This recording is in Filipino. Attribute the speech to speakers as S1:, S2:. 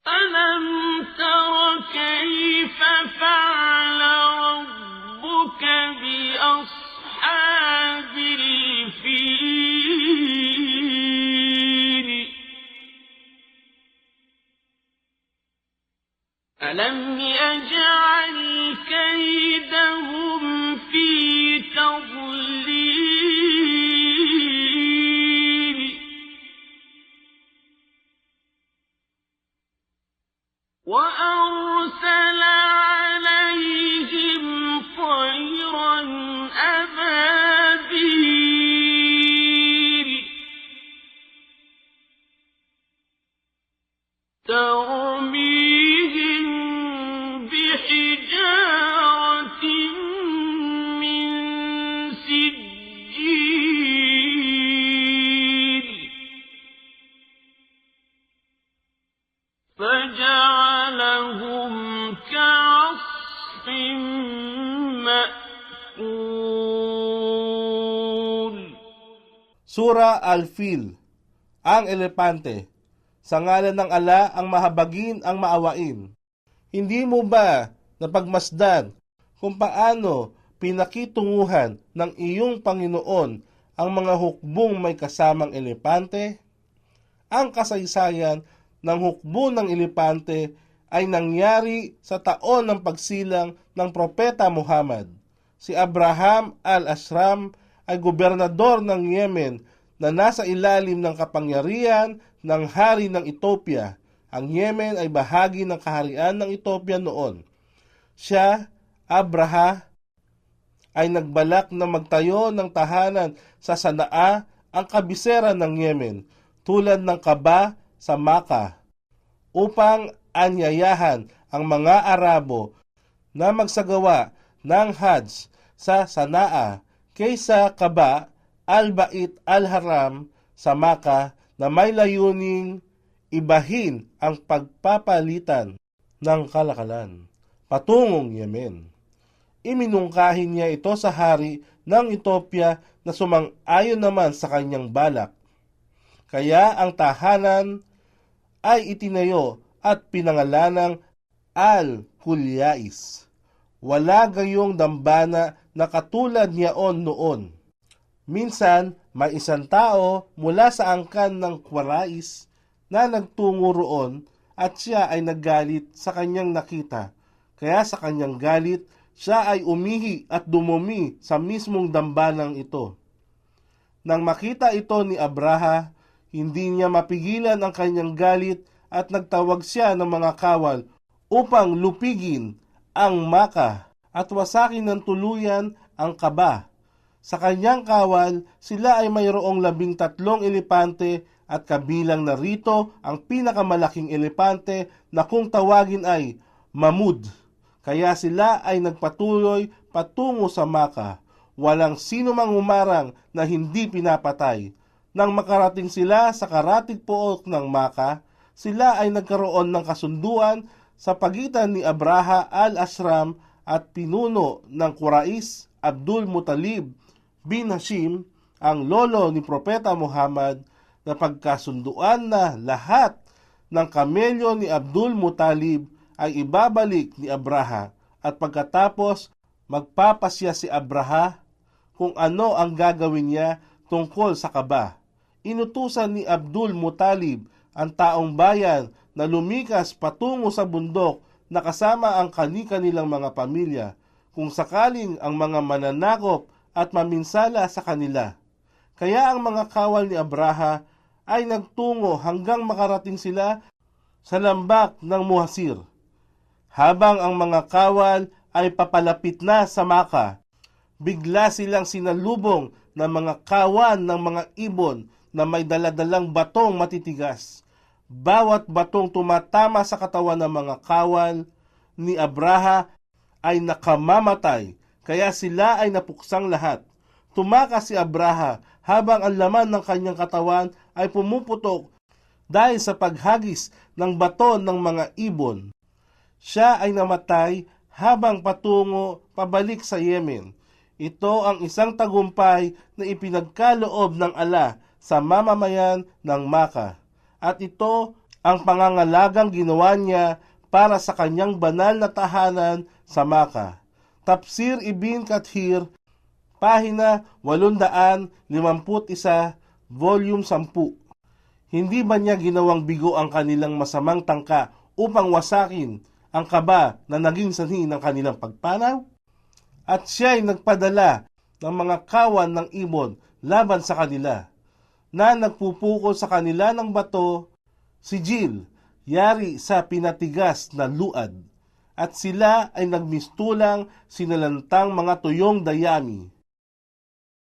S1: ألم تر كيف فعل ربك بأصحاب الفيل ألم يجعل كيدهم في تضليل وأرسل عليهم طيرا أبابيل ترميهم بحجارة من سجيل فجعلهم كعصف مأكول.
S2: Sura Al-Fil, ang elepante. Sa ngalan ng ala ang mahabagin ang maawain. Hindi mo ba napagmasdan kung paano pinakitunguhan ng iyong Panginoon ang mga hukbong may kasamang elepante? Ang kasaysayan ng hukbo ng elepante ay nangyari sa taon ng pagsilang ng Propeta Muhammad. Si Abraham al-Ashram ay gobernador ng Yemen na nasa ilalim ng kapangyarihan ng hari ng Ethiopia. Ang Yemen ay bahagi ng kaharian ng Ethiopia noon. Siya, Abraha, ay nagbalak na magtayo ng tahanan sa Sanaa, ang kabisera ng Yemen, tulad ng Kaba sa Makkah, upang anyayahan ang mga Arabo na magsagawa ng Hajj sa Sanaa kaysa Kaba, Al-Bait Al-Haram sa Makkah, na may layuning ibahin ang pagpapalitan ng kalakalan patungong Yemen. Iminungkahin niya ito sa hari ng Ethiopia na sumang-ayon naman sa kanyang balak. Kaya ang tahanan ay itinayo at pinangalanang Al-Hulyais. Wala gayong dambana na katulad niyaon noon. Minsan, may isang tao mula sa angkan ng Qarais na nagtungo roon at siya ay naggalit sa kanyang nakita. Kaya sa kanyang galit, siya ay umihi at dumumi sa mismong dambanang ito. Nang makita ito ni Abraha, hindi niya mapigilan ang kanyang galit at nagtawag siya ng mga kawal upang lupigin ang Makkah at wasakin ng tuluyan ang Kaba. Sa kanyang kawal, sila ay mayroong 13 elepante at kabilang narito ang pinakamalaking elepante na kung tawagin ay Mahmud. Kaya sila ay nagpatuloy patungo sa Makkah. Walang sino mang humarang na hindi pinapatay. Nang makarating sila sa karatig pook ng Makkah, sila ay nagkaroon ng kasunduan sa pagitan ni Abraha al-Ashram at pinuno ng Qarais, Abdul Muttalib bin Hashim, ang lolo ni Propeta Muhammad, na pagkasunduan na lahat ng kamelyo ni Abdul Muttalib ay ibabalik ni Abraha at pagkatapos magpapasya si Abraha kung ano ang gagawin niya tungkol sa Kaba. Inutusan ni Abdul Muttalib ang taong bayan na lumikas patungo sa bundok na kasama ang kani-kanilang mga pamilya kung sakaling ang mga mananakop at maminsala sa kanila. Kaya ang mga kawal ni Abraha ay nagtungo hanggang makarating sila sa lambak ng Muhasir. Habang ang mga kawal ay papalapit na sa Makkah, bigla silang sinalubong ng mga kawan ng mga ibon na may daladalang batong matitigas. Bawat batong tumatama sa katawan ng mga kawal ni Abraha ay nakamamatay, kaya sila ay napuksang lahat. Tumakas si Abraha habang ang laman ng kanyang katawan ay pumuputok dahil sa paghagis ng bato ng mga ibon. Siya ay namatay habang patungo pabalik sa Yemen. Ito ang isang tagumpay na ipinagkaloob ng Allah sa mamamayan ng Makkah. At ito ang pangangalagang ginawa niya para sa kanyang banal na tahanan sa Maka. Tafsir Ibn Kathir, pahina 851, volume 10. Hindi ba niya ginawang bigo ang kanilang masamang tangka upang wasakin ang kaba na naging sanhi ng kanilang pagpanaw? At siya ay nagpadala ng mga kawan ng ibon laban sa kanila, na nagpupukol sa kanila ng bato, sigil, yari sa pinatigas na luad, at sila ay nagmistulang sinalantang mga tuyong dayami.